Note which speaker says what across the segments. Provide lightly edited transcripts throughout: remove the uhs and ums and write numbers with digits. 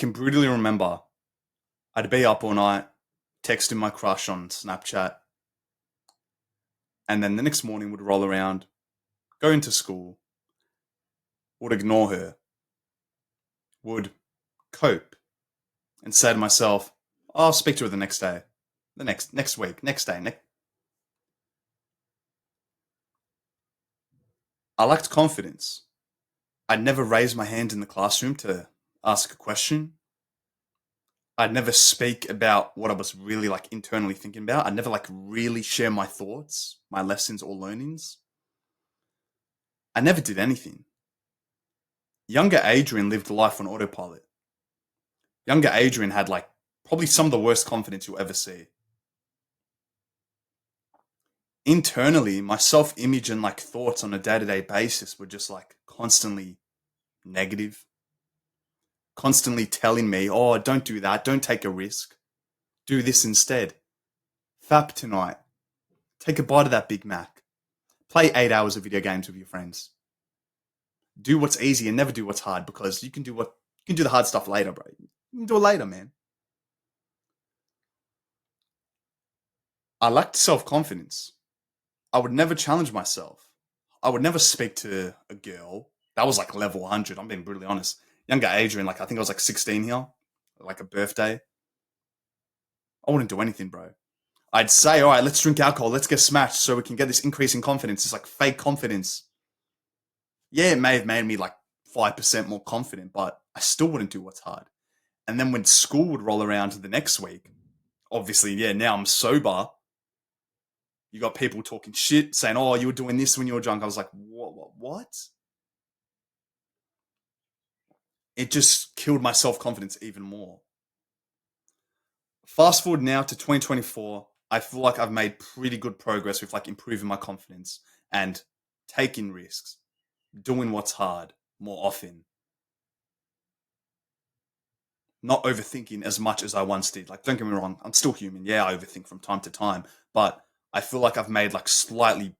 Speaker 1: can brutally remember I'd be up all night, texting my crush on Snapchat, and then the next morning would roll around, go into school, would ignore her, would cope, and say to myself, "I'll speak to her the next day, the next week, next day." I lacked confidence. I'd never raise my hand in the classroom to ask a question. I'd never speak about what I was really like internally thinking about. I'd never like really share my thoughts, my lessons or learnings. I never did anything. Younger Adrian lived life on autopilot. Younger Adrian had like probably some of the worst confidence you'll ever see. Internally, my self image and like thoughts on a day to day basis were just like constantly negative, constantly telling me, "Oh, don't do that. Don't take a risk. Do this instead. Fap tonight. Take a bite of that Big Mac. Play 8 hours of video games with your friends. Do what's easy and never do what's hard because you can do the hard stuff later, bro. You can do it later, man." I lacked self confidence. I would never challenge myself. I would never speak to a girl. That was like level 100. I'm being brutally honest. Younger Adrian, like I think I was like 16 here, like a birthday. I wouldn't do anything, bro. I'd say, all right, let's drink alcohol, let's get smashed so we can get this increase in confidence. It's like fake confidence. Yeah, it may have made me like 5% more confident, but I still wouldn't do what's hard. And then when school would roll around to the next week, obviously, yeah, now I'm sober. You got people talking shit, saying, "Oh, you were doing this when you were drunk." I was like, what? It just killed my self-confidence even more. Fast forward now to 2024, I feel like I've made pretty good progress with like improving my confidence and taking risks, doing what's hard more often, not overthinking as much as I once did. Like, don't get me wrong, I'm still human. Yeah, I overthink from time to time, but I feel like I've made like slightly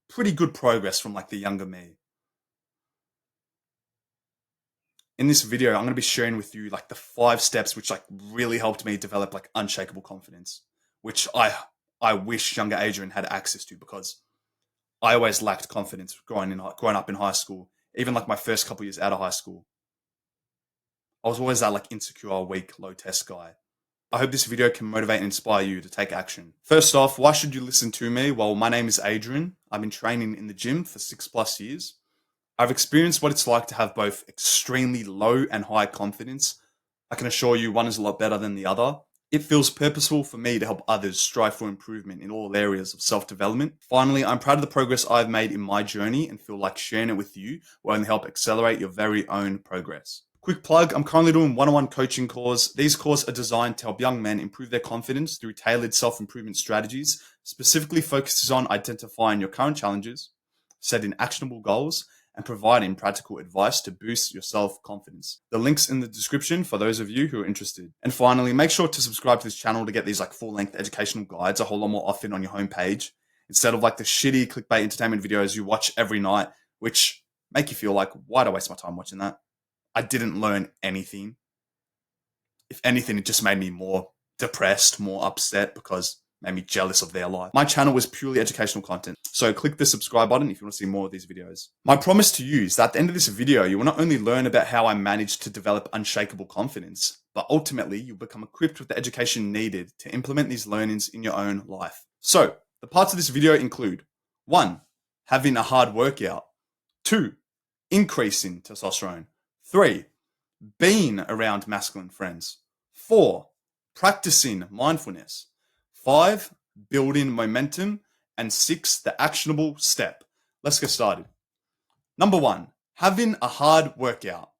Speaker 1: pretty good progress from like the younger me. In this video, I'm going to be sharing with you like the 5 steps which like really helped me develop like unshakable confidence, which I wish younger Adrian had access to because I always lacked confidence growing up in high school. Even like my first couple years out of high school, I was always that like insecure, weak, low test guy. I hope this video can motivate and inspire you to take action. First off, why should you listen to me? Well, my name is Adrian. I've been training in the gym for 6+ years. I've experienced what it's like to have both extremely low and high confidence. I can assure you one is a lot better than the other. It feels purposeful for me to help others strive for improvement in all areas of self-development. Finally, I'm proud of the progress I've made in my journey and feel like sharing it with you will only help accelerate your very own progress. Quick plug, I'm currently doing one-on-one coaching calls. These calls are designed to help young men improve their confidence through tailored self-improvement strategies, specifically focuses on identifying your current challenges, setting actionable goals, and providing practical advice to boost your self-confidence. The link's in the description for those of you who are interested. And finally, make sure to subscribe to this channel to get these like full-length educational guides a whole lot more often on your homepage, instead of like the shitty clickbait entertainment videos you watch every night, which make you feel like, why'd I waste my time watching that? I didn't learn anything. If anything, it just made me more depressed, more upset because made me jealous of their life. My channel was purely educational content. So click the subscribe button if you want to see more of these videos. My promise to you is that at the end of this video, you will not only learn about how I managed to develop unshakable confidence, but ultimately you'll become equipped with the education needed to implement these learnings in your own life. So the parts of this video include 1. Having a hard workout. 2. Increasing testosterone. 3. Being around masculine friends. 4. Practicing mindfulness. 5. Building momentum. And 6. The actionable step. Let's get started. Number 1. Having a hard workout.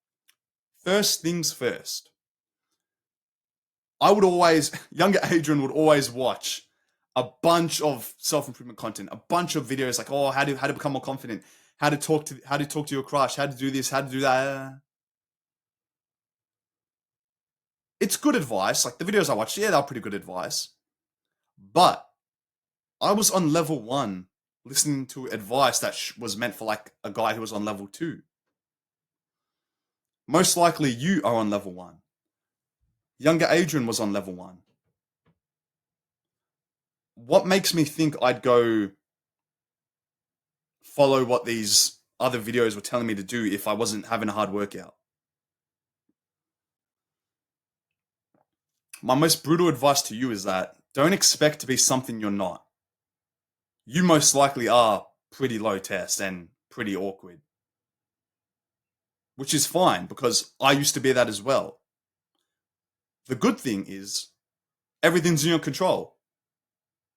Speaker 1: First things first. Younger Adrian would always watch a bunch of self-improvement content, a bunch of videos like, oh, how to become more confident, how to talk to your crush, how to do this, how to do that. It's good advice. Like the videos I watched, yeah, they were pretty good advice. But I was on level 1 listening to advice that was meant for like a guy who was on level 2. Most likely you are on level 1. Younger Adrian was on level 1. What makes me think I'd go follow what these other videos were telling me to do if I wasn't having a hard workout? My most brutal advice to you is that don't expect to be something you're not. You most likely are pretty low test and pretty awkward, which is fine because I used to be that as well. The good thing is everything's in your control.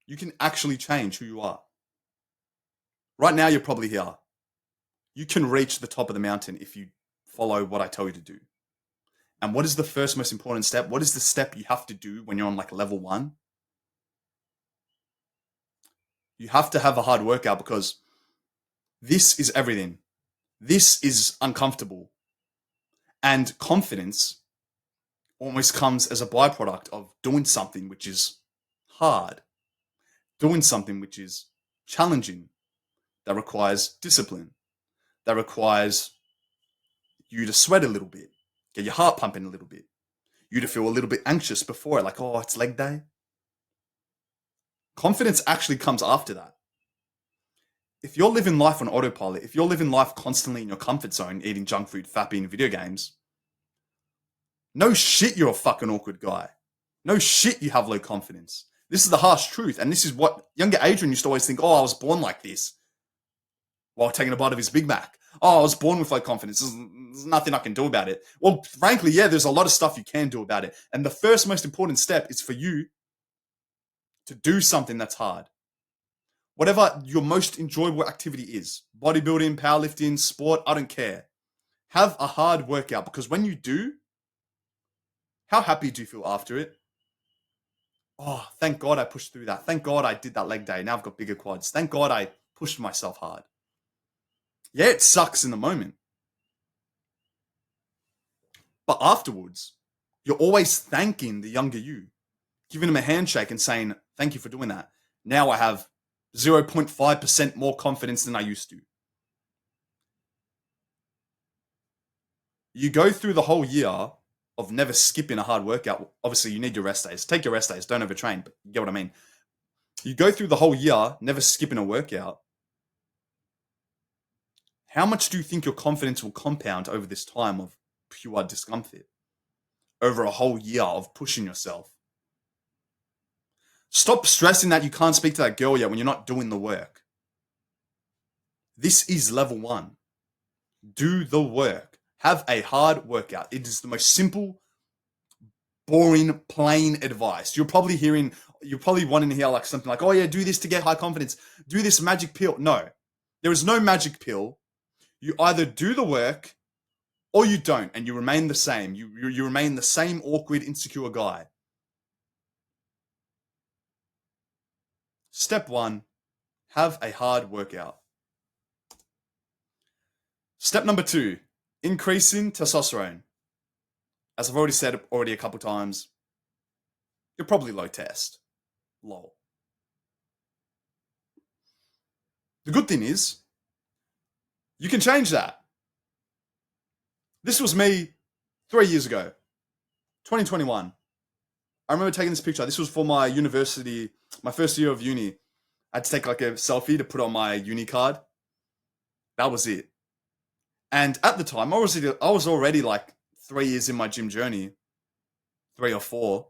Speaker 1: You can actually change who you are. Right now, you're probably here. You can reach the top of the mountain if you follow what I tell you to do. And what is the first most important step? What is the step you have to do when you're on like level 1? You have to have a hard workout because this is everything. This is uncomfortable. And confidence almost comes as a byproduct of doing something which is hard, doing something which is challenging, that requires discipline, that requires you to sweat a little bit, get your heart pumping a little bit, you to feel a little bit anxious before it, like, oh, it's leg day. Confidence actually comes after that. If you're living life on autopilot, if you're living life constantly in your comfort zone, eating junk food, fapping, video games, no shit you're a fucking awkward guy. No shit you have low confidence. This is the harsh truth. And this is what younger Adrian used to always think, oh, I was born like this, while taking a bite of his Big Mac. Oh, I was born with low confidence. There's nothing I can do about it. Well, frankly, yeah, there's a lot of stuff you can do about it. And the first most important step is for you to do something that's hard. Whatever your most enjoyable activity is, bodybuilding, powerlifting, sport, I don't care. Have a hard workout because when you do, how happy do you feel after it? Oh, thank God I pushed through that. Thank God I did that leg day. Now I've got bigger quads. Thank God I pushed myself hard. Yeah, it sucks in the moment. But afterwards, you're always thanking the younger you, giving him a handshake and saying, thank you for doing that. Now I have 0.5% more confidence than I used to. You go through the whole year of never skipping a hard workout. Obviously, you need your rest days. Take your rest days. Don't overtrain, but you get what I mean. You go through the whole year never skipping a workout. How much do you think your confidence will compound over this time of pure discomfort? Over a whole year of pushing yourself. Stop stressing that you can't speak to that girl yet when you're not doing the work. This is level 1. Do the work. Have a hard workout. It is the most simple, boring, plain advice. You're probably wanting to hear like something like, oh yeah, do this to get high confidence. Do this magic pill. No, there is no magic pill. You either do the work or you don't, and you remain the same. You remain the same awkward, insecure guy. Step 1, have a hard workout. Step number 2, increasing testosterone. As I've already said a couple times, you're probably low test. Lol. The good thing is, you can change that. This was me 3 years ago, 2021. I remember taking this picture. This was for my university, my first year of uni. I had to take like a selfie to put on my uni card. That was it. And at the time, I was already like 3 years in my gym journey, 3 or 4.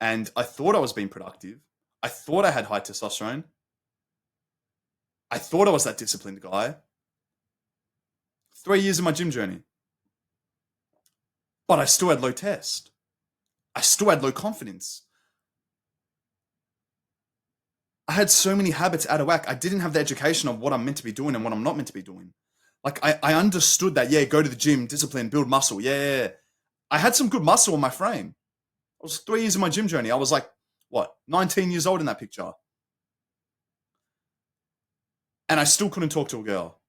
Speaker 1: And I thought I was being productive. I thought I had high testosterone. I thought I was that disciplined guy. 3 years in my gym journey. But I still had low test. I still had low confidence. I had so many habits out of whack. I didn't have the education of what I'm meant to be doing and what I'm not meant to be doing. Like, I understood that, yeah, go to the gym, discipline, build muscle. Yeah. I had some good muscle in my frame. I was 3 years in my gym journey. I was like, 19 years old in that picture. And I still couldn't talk to a girl.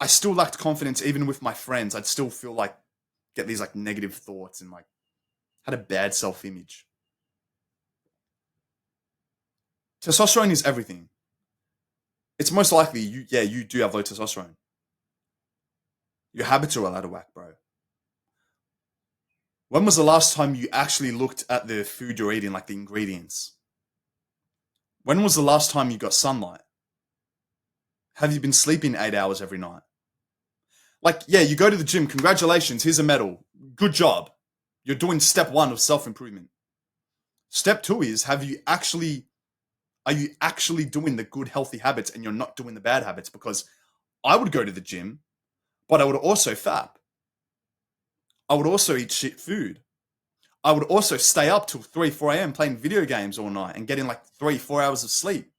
Speaker 1: I still lacked confidence even with my friends. I'd still feel like, get these like negative thoughts and like, had a bad self-image. Testosterone is everything. It's most likely you do have low testosterone. Your habits are all out of whack, bro. When was the last time you actually looked at the food you're eating, like the ingredients? When was the last time you got sunlight? Have you been sleeping 8 hours every night? Like, yeah, you go to the gym, congratulations, here's a medal. Good job. You're doing step one of self improvement. Step two is are you actually doing the good healthy habits and you're not doing the bad habits? Because I would go to the gym, but I would also fap. I would also eat shit food. I would also stay up till 3, 4 a.m. playing video games all night and getting like 3, 4 hours of sleep.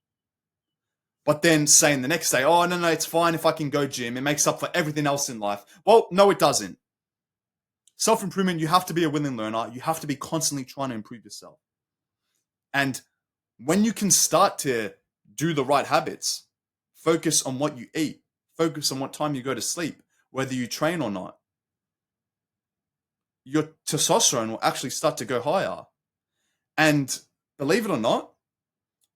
Speaker 1: But then saying the next day, oh, no, it's fine if I can go gym. It makes up for everything else in life. Well, no, it doesn't. Self improvement, you have to be a willing learner. You have to be constantly trying to improve yourself. And when you can start to do the right habits, focus on what you eat, focus on what time you go to sleep, whether you train or not, your testosterone will actually start to go higher. And believe it or not,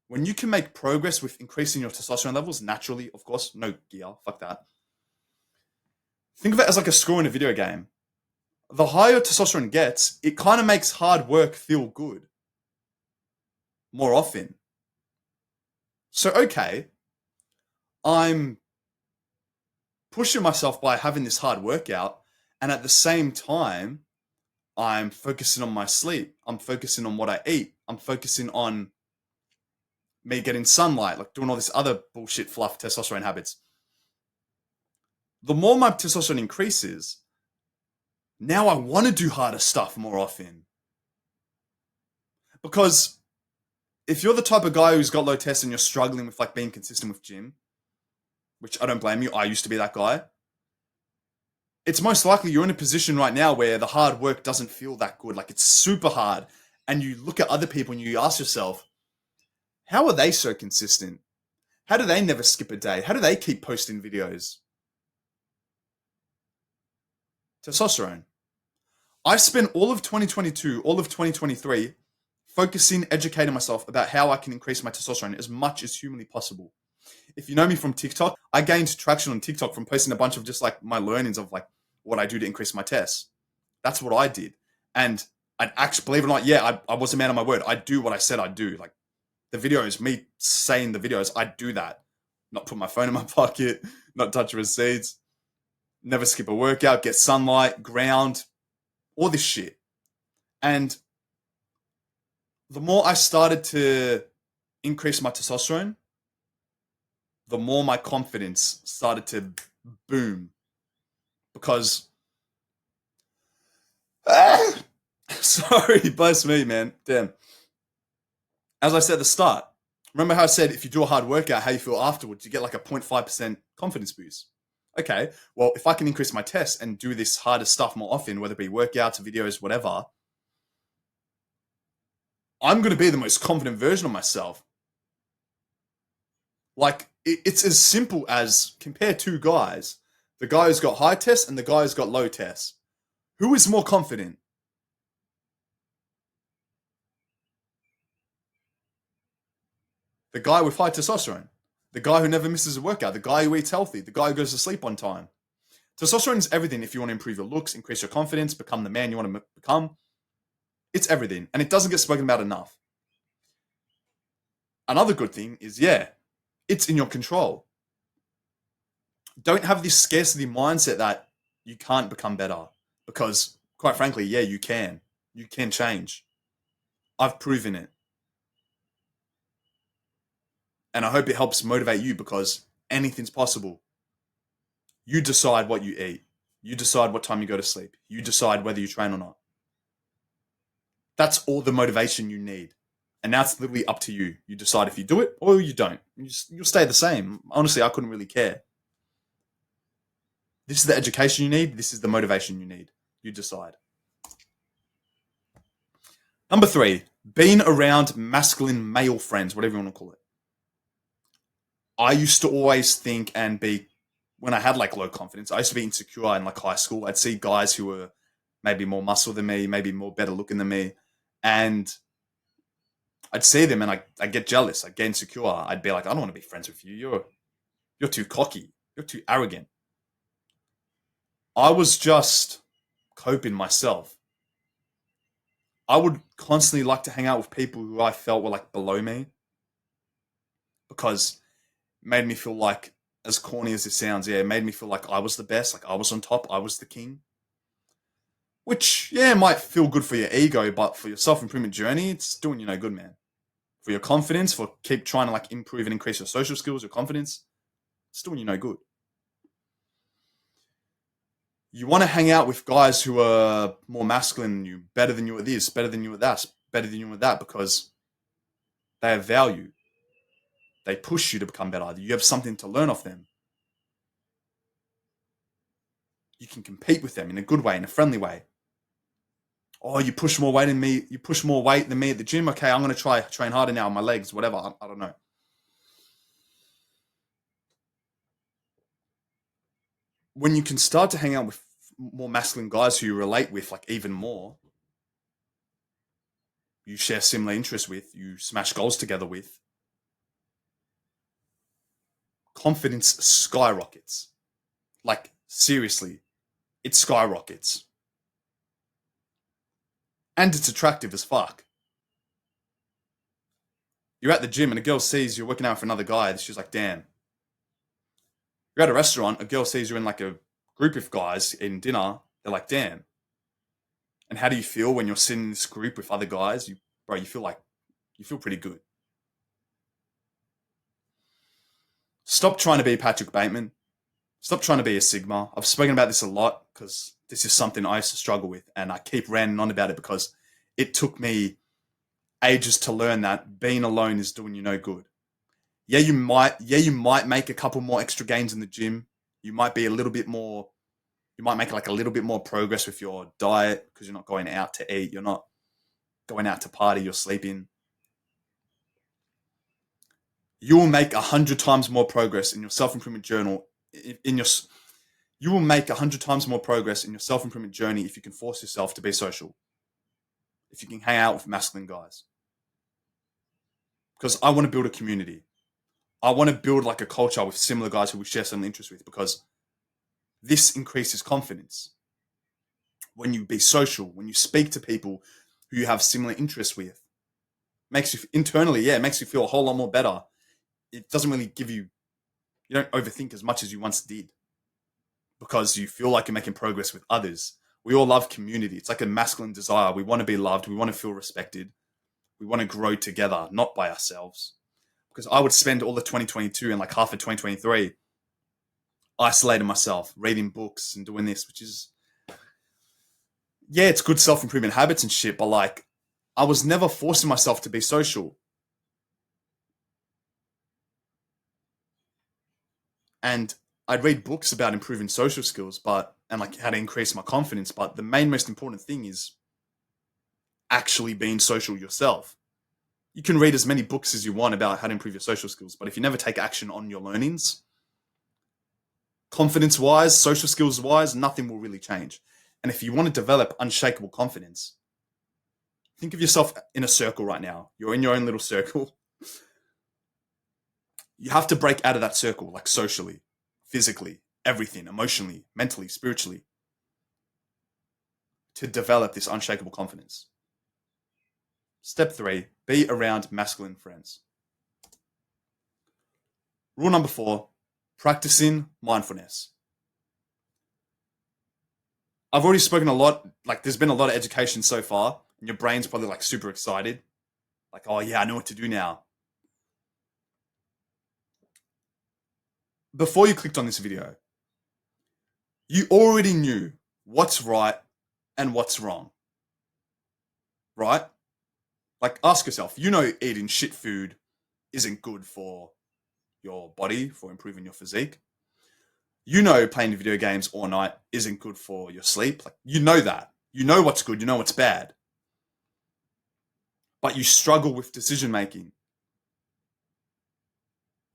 Speaker 1: when you can make progress with increasing your testosterone levels naturally, of course, no gear, fuck that. Think of it as like a score in a video game. The higher testosterone gets, it kind of makes hard work feel good more often. So, okay, I'm pushing myself by having this hard workout, and at the same time, I'm focusing on my sleep. I'm focusing on what I eat. I'm focusing on me getting sunlight, like doing all this other bullshit fluff testosterone habits. The more my testosterone increases, now I want to do harder stuff more often. Because if you're the type of guy who's got low test and you're struggling with like being consistent with gym, which I don't blame you, I used to be that guy. It's most likely you're in a position right now where the hard work doesn't feel that good. Like it's super hard. And you look at other people and you ask yourself, how are they so consistent? How do they never skip a day? How do they keep posting videos? Testosterone. I spent all of 2022, all of 2023 focusing, educating myself about how I can increase my testosterone as much as humanly possible. If you know me from TikTok, I gained traction on TikTok from posting a bunch of just like my learnings of like what I do to increase my tests. That's what I did. And I'd actually, believe it or not, yeah, I was a man of my word. I do what I said I'd do. Like the videos, me saying the videos, I do that. Not put my phone in my pocket, not touch receipts, never skip a workout, get sunlight, ground, all this shit. And the more I started to increase my testosterone, the more my confidence started to boom. Because, sorry, bless me, man. Damn. As I said at the start, remember how I said if you do a hard workout, how you feel afterwards, you get like a 0.5% confidence boost. Okay, well, if I can increase my tests and do this harder stuff more often, whether it be workouts, videos, whatever, I'm going to be the most confident version of myself. Like, it's as simple as compare two guys, the guy who's got high tests and the guy who's got low tests. Who is more confident? The guy with high testosterone, the guy who never misses a workout, the guy who eats healthy, the guy who goes to sleep on time. Testosterone is everything if you want to improve your looks, increase your confidence, become the man you want to become. It's everything, and it doesn't get spoken about enough. Another good thing is, yeah, it's in your control. Don't have this scarcity mindset that you can't become better because, quite frankly, yeah, you can. You can change. I've proven it. And I hope it helps motivate you because anything's possible. You decide what you eat. You decide what time you go to sleep. You decide whether you train or not. That's all the motivation you need. And that's literally up to you. You decide if you do it or you don't. You'll stay the same. Honestly, I couldn't really care. This is the education you need. This is the motivation you need. You decide. Number 3, being around masculine male friends, whatever you want to call it. I used to always think and be, when I had like low confidence, I used to be insecure in like high school. I'd see guys who were maybe more muscle than me, maybe more better looking than me. And I'd see them and I'd get jealous. I'd get insecure. I'd be like, I don't want to be friends with you. You're too cocky. You're too arrogant. I was just coping myself. I would constantly like to hang out with people who I felt were like below me because it made me feel like, as corny as it sounds, yeah, it made me feel like I was the best, like I was on top, I was the king. Which, yeah, might feel good for your ego, but for your self improvement journey, it's doing you no good, man. For your confidence, for keep trying to like improve and increase your social skills, your confidence, it's doing you no good. You want to hang out with guys who are more masculine than you, better than you at this, better than you at that, better than you at that, because they have value. They push you to become better. You have something to learn off them. You can compete with them in a good way, in a friendly way. Oh, you push more weight than me. You push more weight than me at the gym. Okay, I'm going to try train harder now on my legs, whatever. I don't know. When you can start to hang out with more masculine guys who you relate with, like even more, you share similar interests with, you smash goals together with, confidence skyrockets. Like, seriously, it skyrockets. And it's attractive as fuck. You're at the gym and a girl sees you're working out for another guy. She's like, damn. You're at a restaurant, a girl sees you in like a group of guys eating dinner. They're like, damn. And how do you feel when you're sitting in this group with other guys? Bro, you feel pretty good. Stop trying to be Patrick Bateman. Stop trying to be a Sigma. I've spoken about this a lot because this is something I used to struggle with, and I keep ranting on about it because it took me ages to learn that being alone is doing you no good. Yeah, you might make a couple more extra gains in the gym. You might be a little bit more you might make like a little bit more progress with your diet because you're not going out to eat, you're not going out to party, you're sleeping. You will make 100 times more progress in your self-improvement journal in your you will make 100 times more progress in your self-improvement journey if you can force yourself to be social, if you can hang out with masculine guys. Because I want to build a community. I want to build like a culture with similar guys who we share some interests with, because this increases confidence. When you be social, when you speak to people who you have similar interests with, makes you internally, yeah, it makes you feel a whole lot more better. It doesn't really give you, you don't overthink as much as you once did because you feel like you're making progress with others. We all love community. It's like a masculine desire. We want to be loved. We want to feel respected. We want to grow together, not by ourselves. Because I would spend all of 2022 and like half of 2023 isolating myself, reading books and doing this, which is, yeah, it's good self improvement habits and shit, but like, I was never forcing myself to be social. And I'd read books about improving social skills, and like how to increase my confidence. But the main, most important thing is actually being social yourself. You can read as many books as you want about how to improve your social skills, but if you never take action on your learnings, confidence wise, social skills wise, nothing will really change. And if you want to develop unshakable confidence, think of yourself in a circle right now. You're in your own little circle. You have to break out of that circle, like socially, physically, everything, emotionally, mentally, spiritually, to develop this unshakable confidence. Step 3, be around masculine friends. Rule number 4, practicing mindfulness. I've already spoken a lot, like there's been a lot of education so far, and your brain's probably like super excited. Like, oh yeah, I know what to do now. Before you clicked on this video, you already knew what's right and what's wrong, right? Like, ask yourself, you know, eating shit food isn't good for your body, for improving your physique. You know, playing video games all night isn't good for your sleep. Like, you know that. You know what's good, you know what's bad. But you struggle with decision making.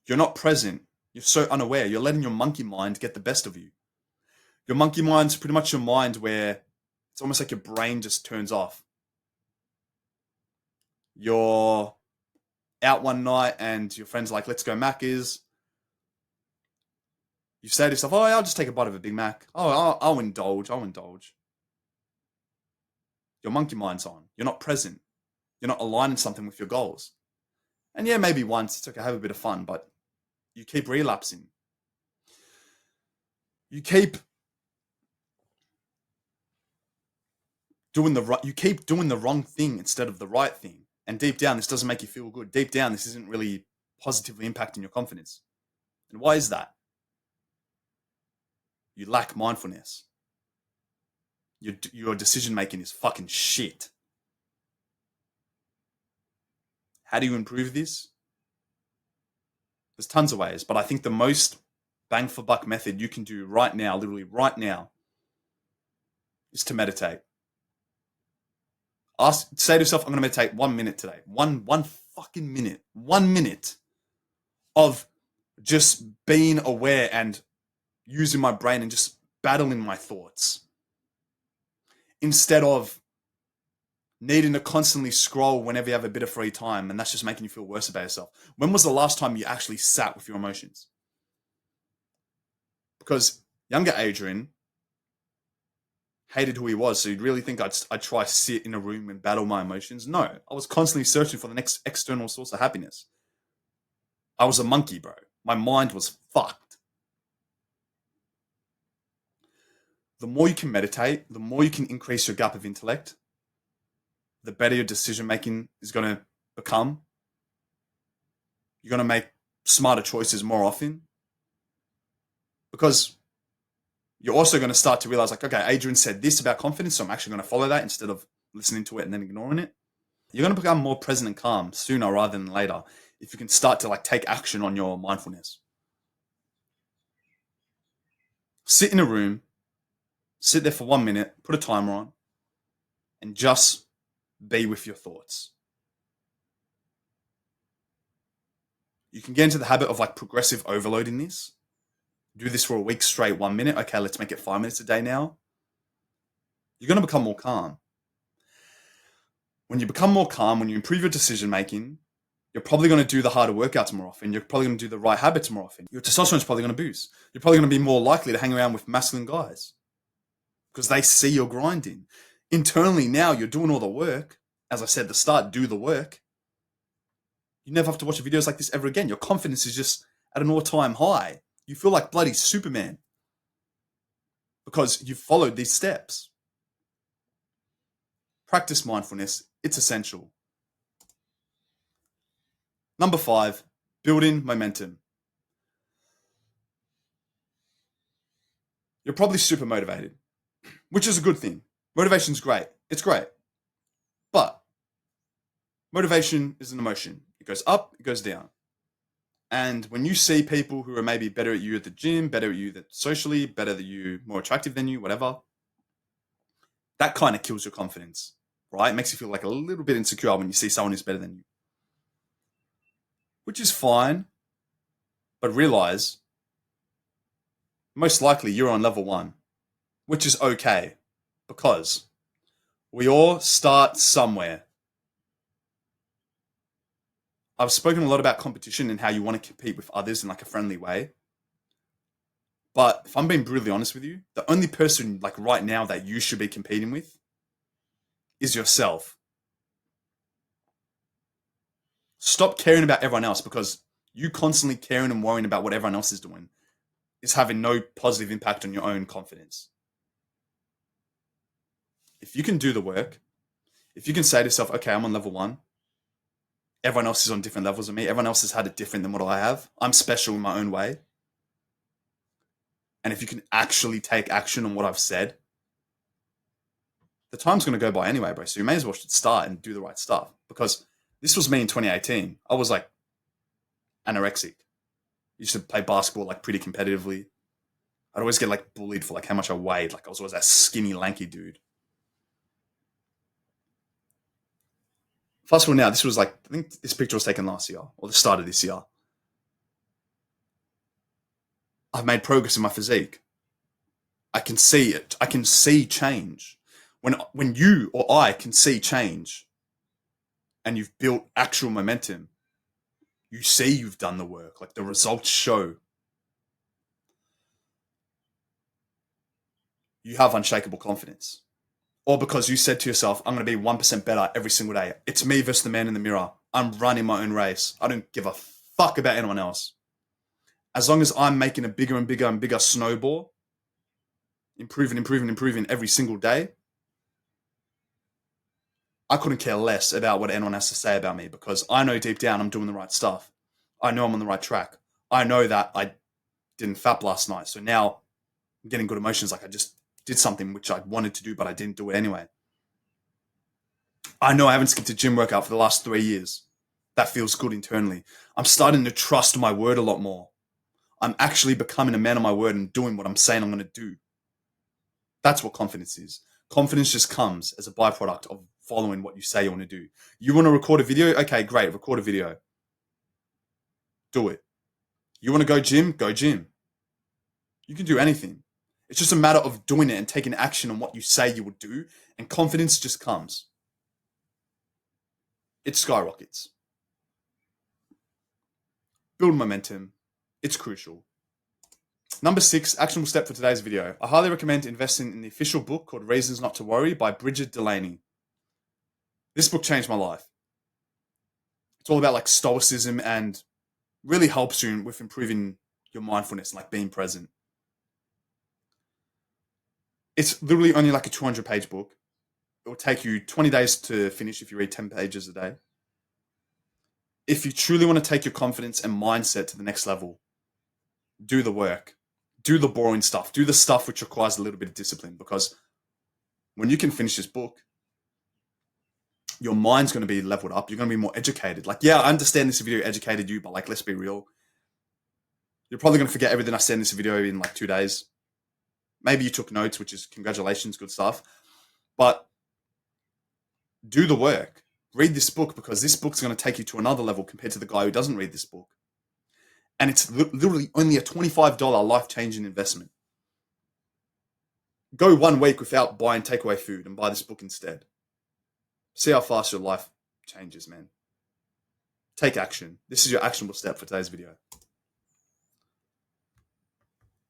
Speaker 1: You're not present. You're so unaware. You're letting your monkey mind get the best of you. Your monkey mind's pretty much your mind where it's almost like your brain just turns off. You're out one night and your friend's like, let's go Macca's. You say to yourself, oh, I'll just take a bite of a Big Mac. Oh, I'll indulge. Your monkey mind's on. You're not present. You're not aligning something with your goals. And yeah, maybe once it's okay, have a bit of fun, but you keep relapsing. You keep doing the wrong thing instead of the right thing. And deep down, this doesn't make you feel good. Deep down, this isn't really positively impacting your confidence. And why is that? You lack mindfulness. Your decision making is fucking shit. How do you improve this? There's tons of ways, but I think the most bang for buck method you can do right now, literally right now, is to meditate. Say to yourself, I'm going to meditate 1 minute today. One fucking minute. 1 minute of just being aware and using my brain and just battling my thoughts. Instead of needing to constantly scroll whenever you have a bit of free time, and that's just making you feel worse about yourself. When was the last time you actually sat with your emotions? Because younger Adrian hated who he was, so you'd really think I'd try to sit in a room and battle my emotions? No, I was constantly searching for the next external source of happiness. I was a monkey, bro. My mind was fucked. The more you can meditate, the more you can increase your gap of intellect, the better your decision making is going to become. You're going to make smarter choices more often, because you're also going to start to realize, like, okay, Adrian said this about confidence, so I'm actually going to follow that instead of listening to it and then ignoring it. You're going to become more present and calm sooner rather than later if you can start to like take action on your mindfulness. Sit in a room, sit there for 1 minute, put a timer on, and just be with your thoughts. You can get into the habit of like progressive overloading this. Do this for a week straight, 1 minute. Okay, let's make it 5 minutes a day now. You're going to become more calm. When you become more calm, when you improve your decision making, you're probably going to do the harder workouts more often. You're probably going to do the right habits more often. Your testosterone is probably going to boost. You're probably going to be more likely to hang around with masculine guys because they see you're grinding. Internally now, you're doing all the work. As I said at the start, do the work. You never have to watch videos like this ever again. Your confidence is just at an all-time high. You feel like bloody Superman because you've followed these steps. Practice mindfulness. It's essential. Number 5, building momentum. You're probably super motivated, which is a good thing. Motivation's great. It's great. But motivation is an emotion. It goes up, it goes down. And when you see people who are maybe better at you at the gym, better at you socially, better than you, more attractive than you, whatever, that kind of kills your confidence, right? It makes you feel like a little bit insecure when you see someone who's better than you, which is fine. But realize most likely you're on level 1, which is okay because we all start somewhere. I've spoken a lot about competition and how you want to compete with others in like a friendly way. But if I'm being brutally honest with you, the only person like right now that you should be competing with is yourself. Stop caring about everyone else, because you constantly caring and worrying about what everyone else is doing is having no positive impact on your own confidence. If you can do the work, if you can say to yourself, okay, I'm on level 1, everyone else is on different levels of me, everyone else has had it different than what I have, I'm special in my own way. And if you can actually take action on what I've said, the time's going to go by anyway, bro. So you may as well start and do the right stuff. Because this was me in 2018. I was like anorexic. Used to play basketball like pretty competitively. I'd always get like bullied for like how much I weighed. Like I was always that skinny, lanky dude. Fast forward now, this was like, I think this picture was taken last year or the start of this year. I've made progress in my physique. I can see it. I can see change. When you or I can see change and you've built actual momentum, you see you've done the work. Like the results show. You have unshakable confidence. or because you said to yourself, I'm going to be 1% better every single day. It's me versus the man in the mirror. I'm running my own race. I don't give a fuck about anyone else. As long as I'm making a bigger and bigger and bigger snowball, improving every single day, I couldn't care less about what anyone has to say about me, because I know deep down I'm doing the right stuff. I know I'm on the right track. I know that I didn't fap last night, so now I'm getting good emotions, like I just did something which I wanted to do, but I didn't do it anyway. I know I haven't skipped a gym workout for the last 3 years. That feels good internally. I'm starting to trust my word a lot more. I'm actually becoming a man of my word and doing what I'm saying I'm going to do. That's what confidence is. Confidence just comes as a byproduct of following what you say you want to do. You want to record a video? Okay, great. Record a video. Do it. You want to go gym? Go gym. You can do anything. It's just a matter of doing it and taking action on what you say you will do, and confidence just comes. It skyrockets. Build momentum. It's crucial. Number 6, actionable step for today's video. I highly recommend investing in the official book called Reasons Not to Worry by Bridget Delaney. This book changed my life. It's all about like stoicism and really helps you with improving your mindfulness, like being present. It's literally only like a 200-page book. It will take you 20 days to finish if you read 10 pages a day. If you truly want to take your confidence and mindset to the next level, do the work. Do the boring stuff. Do the stuff which requires a little bit of discipline, because when you can finish this book, your mind's going to be leveled up. You're going to be more educated. Like, yeah, I understand this video educated you, but like, let's be real. You're probably going to forget everything I said in this video in like 2 days. Maybe you took notes, which is congratulations, good stuff. But do the work. Read this book, because this book's going to take you to another level compared to the guy who doesn't read this book. And it's literally only a $25 life-changing investment. Go 1 week without buying takeaway food and buy this book instead. See how fast your life changes, man. Take action. This is your actionable step for today's video.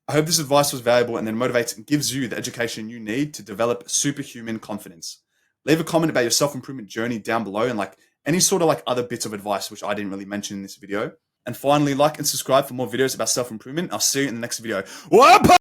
Speaker 1: I hope this advice was valuable and then motivates and gives you the education you need to develop superhuman confidence. Leave a comment about your self-improvement journey down below, and like any sort of like other bits of advice which I didn't really mention in this video. And finally, like and subscribe for more videos about self-improvement. I'll see you in the next video. Whoop!